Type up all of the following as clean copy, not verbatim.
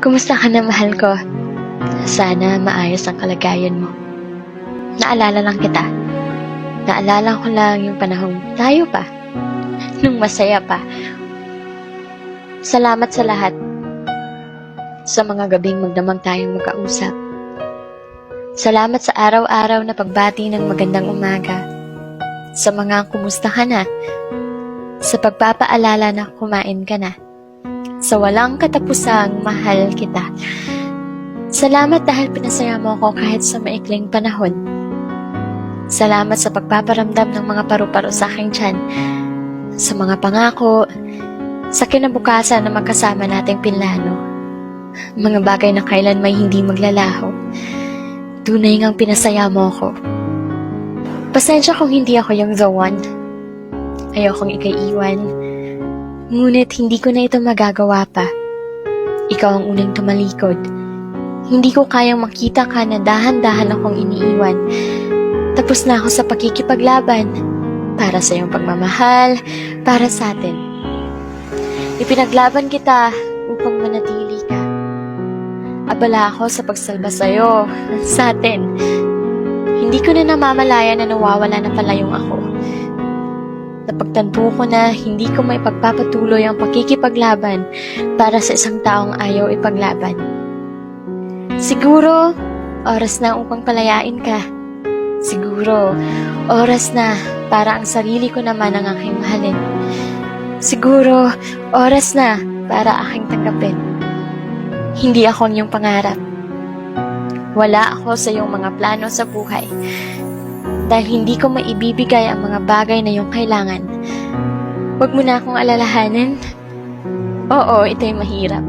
Kumusta ka na, mahal ko? Sana maayos ang kalagayan mo. Naalala lang kita. Naalala ko lang yung panahong tayo pa. Nung masaya pa. Salamat sa lahat. Sa mga gabing magdamag tayong magkausap. Salamat sa araw-araw na pagbati ng magandang umaga. Sa mga kumusta ka na. Sa pagpapaalala na kumain ka na. Sa walang katapusang mahal kita. Salamat dahil pinasaya mo ako kahit sa maikling panahon. Salamat sa pagpaparamdam ng mga paru-paro sa aking tiyan. Sa mga pangako, sa kinabukasan na magkasama nating pinlano. Mga bagay na kailan may hindi maglalaho. Tunay ngang pinasaya mo ako. Pasensya kung hindi ako yung the one. Ayokong ikaiwan. Ngunit hindi ko na ito magagawa pa. Ikaw ang unang tumalikod. Hindi ko kayang makita ka na dahan-dahan akong iniiwan. Tapos na ako sa pakikipaglaban. Para sa iyong pagmamahal, para sa atin. Ipinaglaban kita upang manatili ka. Abala ako sa pagsalba sa'yo, sa atin. Hindi ko na namamalaya na nawawala na pala yung ako. Napagtanto ko na hindi ko may pagpapatuloy ang pakikipaglaban para sa isang taong ayaw ipaglaban. Siguro, oras na upang palayain ka. Siguro, oras na para ang sarili ko naman ang aking mahalin. Siguro, oras na para aking tanggapin. Hindi ako ang iyong pangarap. Wala ako sa iyong mga plano sa buhay. Dahil hindi ko maibibigay ang mga bagay na iyong kailangan. Huwag mo na akong alalahanin. Oo, ito'y mahirap.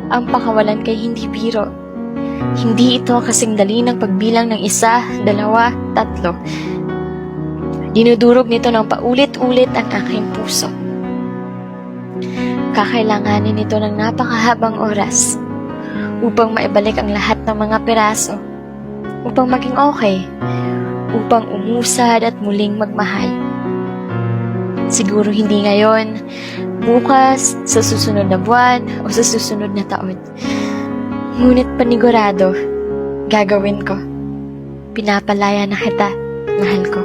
Ang pakawalan kay hindi biro. Hindi ito kasing dali ng pagbilang ng 1, 2, 3. Dinudurog nito ng paulit-ulit ang aking puso. Kakailanganin nito ng napakahabang oras upang maibalik ang lahat ng mga piraso, upang maging okay, upang umusad at muling magmahal. Siguro hindi ngayon, bukas, sa susunod na buwan, o sa susunod na taon. Ngunit panigurado, gagawin ko. Pinapalaya na kita, mahal ko.